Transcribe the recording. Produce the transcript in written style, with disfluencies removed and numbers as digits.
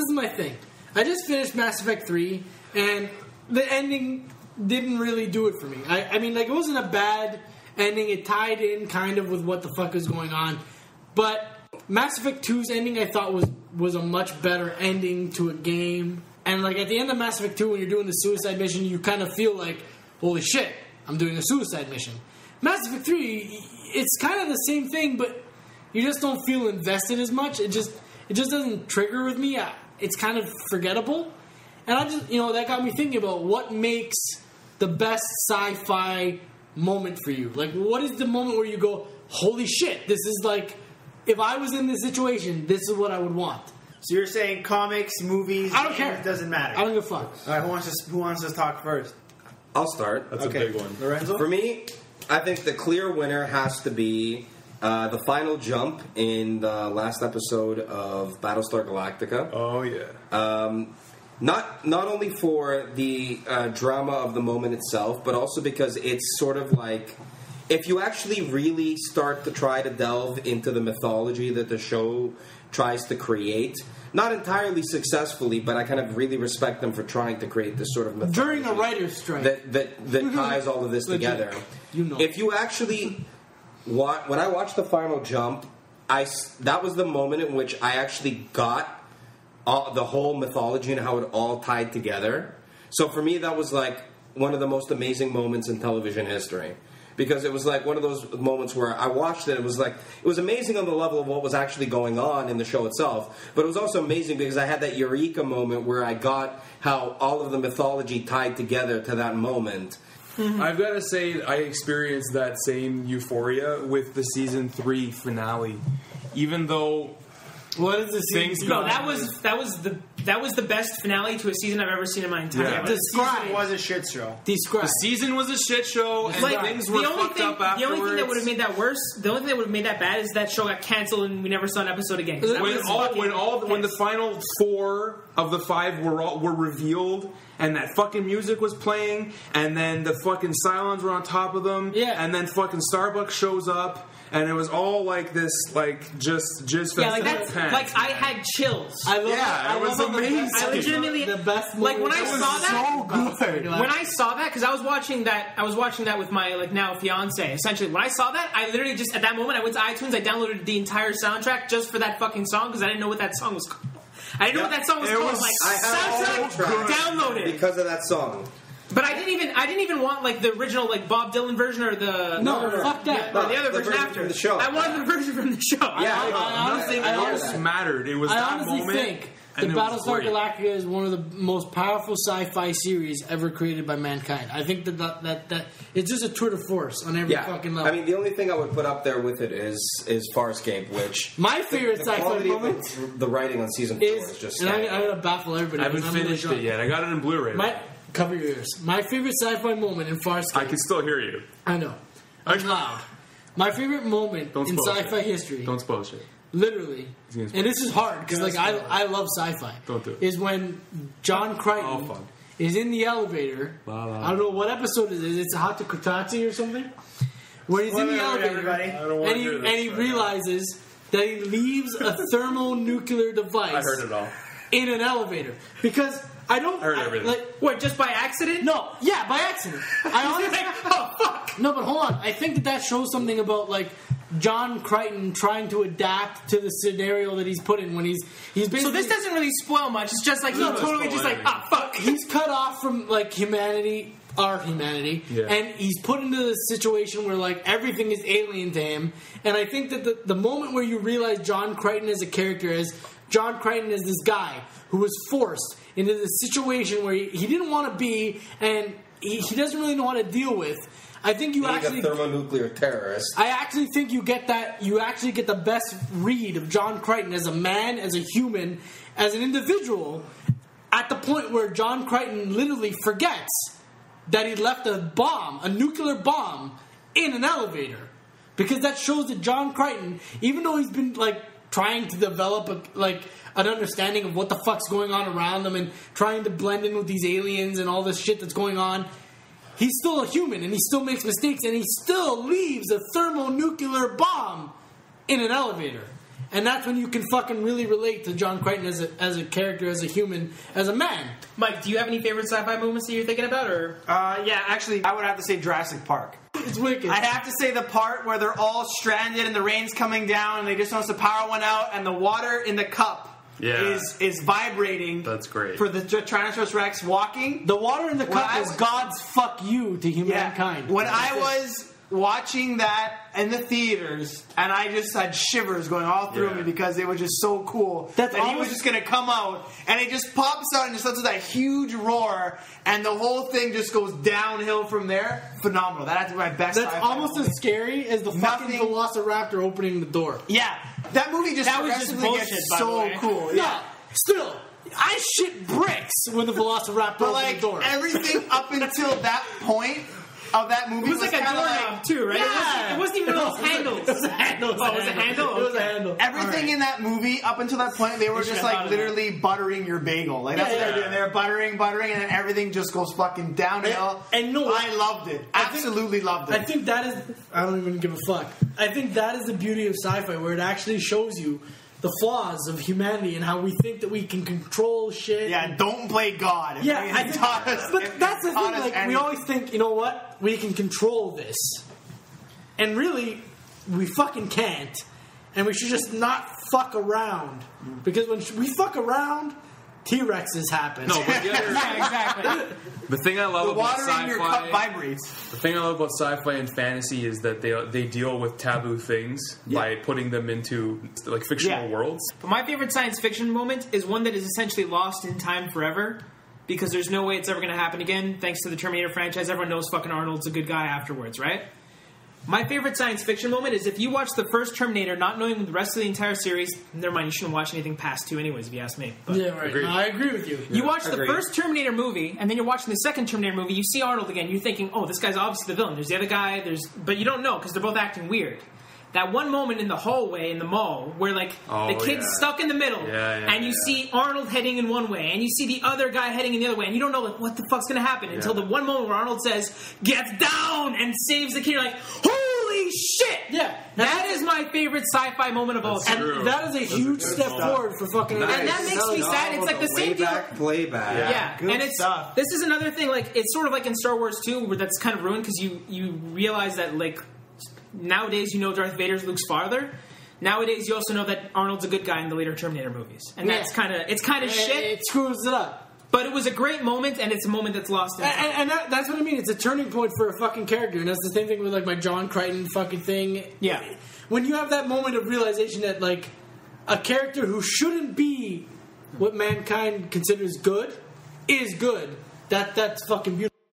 is my thing. I just finished Mass Effect 3, and the ending didn't really do it for me. I mean, like, it wasn't a bad ending. It tied in kind of with what the fuck is going on. But Mass Effect 2's ending, I thought, was a much better ending to a game. And, like, at the end of Mass Effect 2, when you're doing the suicide mission, you kind of feel like, holy shit, I'm doing a suicide mission. Mass Effect 3, it's kind of the same thing, but you just don't feel invested as much. It just doesn't trigger with me. It's kind of forgettable. And I just, that got me thinking about what makes the best sci-fi moment for you. Like, what is the moment where you go, holy shit, this is like, if I was in this situation, this is what I would want. So you're saying comics, movies, I don't care. It doesn't matter. I don't give a fuck. All right, who wants to talk first? I'll start. That's a big one. Lorenzo? For me, I think the clear winner has to be the final jump in the last episode of Battlestar Galactica. Oh, yeah. Not only for the drama of the moment itself, but also because it's sort of like, if you actually really start to try to delve into the mythology that the show tries to create, not entirely successfully, but I kind of really respect them for trying to create this sort of mythology During a writer's strike. that ties all of this together. If you actually when I watched the final jump, that was the moment in which I actually got the whole mythology and how it all tied together. So for me, that was like one of the most amazing moments in television history. Because it was like one of those moments where I watched it, it was amazing on the level of what was actually going on in the show itself, but it was also amazing because I had that eureka moment where I got how all of the mythology tied together to that moment. Mm-hmm. I've got to say, I experienced that same euphoria with the season 3 finale. Even though what is the season? No, that was the best finale to a season I've ever seen in my entire life. The season was a shit show. Describe. The season was a shit show, and things were fucked up afterwards. The only thing that would have made that worse, the only thing that would have made that bad is that show got canceled and we never saw an episode again. When the final 4 of the 5 were revealed, and that fucking music was playing, and then the fucking Cylons were on top of them, and then fucking Starbucks shows up. And it was all like this, like just like that. Like I had chills. I love it was amazing. I legitimately the best. Like when I saw that, so good. When I saw that, because I was watching that with my now fiance. Essentially, when I saw that, I literally just at that moment I went to iTunes, I downloaded the entire soundtrack just for that fucking song because I didn't know what that song was called. I didn't know what that song was called. Soundtrack, download it because of that song. But I didn't even want like the original like Bob Dylan version or the fuck that. Or the other version after from the show. I wanted the version from the show. I honestly mattered. It was that moment. Think the Battlestar Galactica is one of the most powerful sci-fi series ever created by mankind. I think that it's just a tour de force on every fucking level. I mean, the only thing I would put up there with it is Farscape, which my favorite sci-fi moment. The writing on season 4 is just. And I'm gonna baffle everybody. I haven't finished it yet. I got it in Blu-ray. Cover your ears. My favorite sci-fi moment in Farscape. I can still hear you. I know. I'm loud. My favorite moment in sci-fi history. Don't spoil shit. Literally, and this is hard because like I love sci-fi. Don't do it. Is when John Crichton is in the elevator. I don't know what episode it is. It's a Hata Kotatsu or something. Where he's in the elevator and he realizes that he leaves a thermonuclear device. I heard it all. In an elevator because. I heard everything. What, just by accident? No, yeah, by accident. I honestly, oh fuck. No, but hold on. I think that shows something about like John Crichton trying to adapt to the scenario that he's put in when he's basically. So this doesn't really spoil much. It's just like he's totally just like fuck. He's cut off from like humanity, our humanity, and he's put into this situation where like everything is alien to him. And I think that the moment where you realize John Crichton as a character is John Crichton is this guy who was forced into this situation where he didn't want to be, and he doesn't really know how to deal with. I think you actually a thermonuclear terrorist. I actually think you get that. You actually get the best read of John Crichton as a man, as a human, as an individual, at the point where John Crichton literally forgets that he left a bomb, a nuclear bomb, in an elevator, because that shows that John Crichton, even though he's been like trying to develop an understanding of what the fuck's going on around them and trying to blend in with these aliens and all this shit that's going on, he's still a human and he still makes mistakes and he still leaves a thermonuclear bomb in an elevator. And that's when you can fucking really relate to John Crichton as a character, as a human, as a man. Mike, do you have any favorite sci-fi moments that you're thinking about, or? Yeah, actually, I would have to say Jurassic Park. It's wicked. I have to say the part where they're all stranded and the rain's coming down and they just notice the power went out and the water in the cup is vibrating. That's great. For the Tyrannosaurus Rex walking. The water in the cup is God's fuck you to humankind. When I was watching that in the theaters, and I just had shivers going all through me because it was just so cool that he was just going to come out, and it just pops out and just lets out that huge roar, and the whole thing just goes downhill from there. Phenomenal. That's my best. That's almost as scary as the fucking Velociraptor opening the door. Yeah, that movie just bullshit, gets so cool. Yeah, still. I shit bricks when the Velociraptor opened the door. Everything up until that point of that movie It was like a doorknob too, right? Yeah. It wasn't even one of those handles. It was a handle. Oh, it was a handle? It was a handle. Everything in that movie up until that point, they were just like literally buttering your bagel. Like that's what they were doing. They were buttering, and then everything just goes fucking downhill. And no, I loved it. Absolutely loved it. I think that is. I don't even give a fuck. I think that is the beauty of sci-fi, where it actually shows you the flaws of humanity and how we think that we can control shit. Yeah, don't play God. Yeah, but that's the thing. Like, we always think, you know what? We can control this, and really, we fucking can't. And we should just not fuck around, because when we fuck around, T-Rexes happen. No, but Yeah, exactly. the thing I love The about water in your cup sci-fi, vibrates. the thing I love about sci-fi and fantasy is that they deal with taboo things by putting them into like fictional worlds. But my favorite science fiction moment is one that is essentially lost in time forever, because there's no way it's ever going to happen again. Thanks to the Terminator franchise, everyone knows fucking Arnold's a good guy afterwards, right? My favorite science fiction moment is if you watch the first Terminator, not knowing the rest of the entire series. Never mind, you shouldn't watch anything past 2 anyways, if you ask me. But Yeah, right. Agreed. No, I agree with you. you watch the agreed. first Terminator movie, and then you're watching the second Terminator movie, you see Arnold again, you're thinking, oh, this guy's obviously the villain. There's the other guy, but you don't know, because they're both acting weird. That one moment in the hallway in the mall where, like, the kid's stuck in the middle, and you see Arnold heading in one way, and you see the other guy heading in the other way, and you don't know, like, what the fuck's going to happen until the one moment where Arnold says, "Gets down!" and saves the kid. You're like, holy shit! Yeah, That is my favorite sci-fi moment of all time. true. and that is a huge step forward for fucking. And that makes me sad. It's like the same deal. Playback. Yeah, Good and it's stuff. this is another thing. Like, it's sort of like in Star Wars 2, where that's kind of ruined because you realize that, like, nowadays you know Darth Vader's Luke's father. Nowadays you also know that Arnold's a good guy in the later Terminator movies, and that's kind of shit. It screws it up. But it was a great moment, and it's a moment that's lost in time. And that's what I mean. It's a turning point for a fucking character, and that's the same thing with like my John Crichton fucking thing. Yeah. When you have that moment of realization that like a character who shouldn't be what mankind considers good is good, that's fucking beautiful.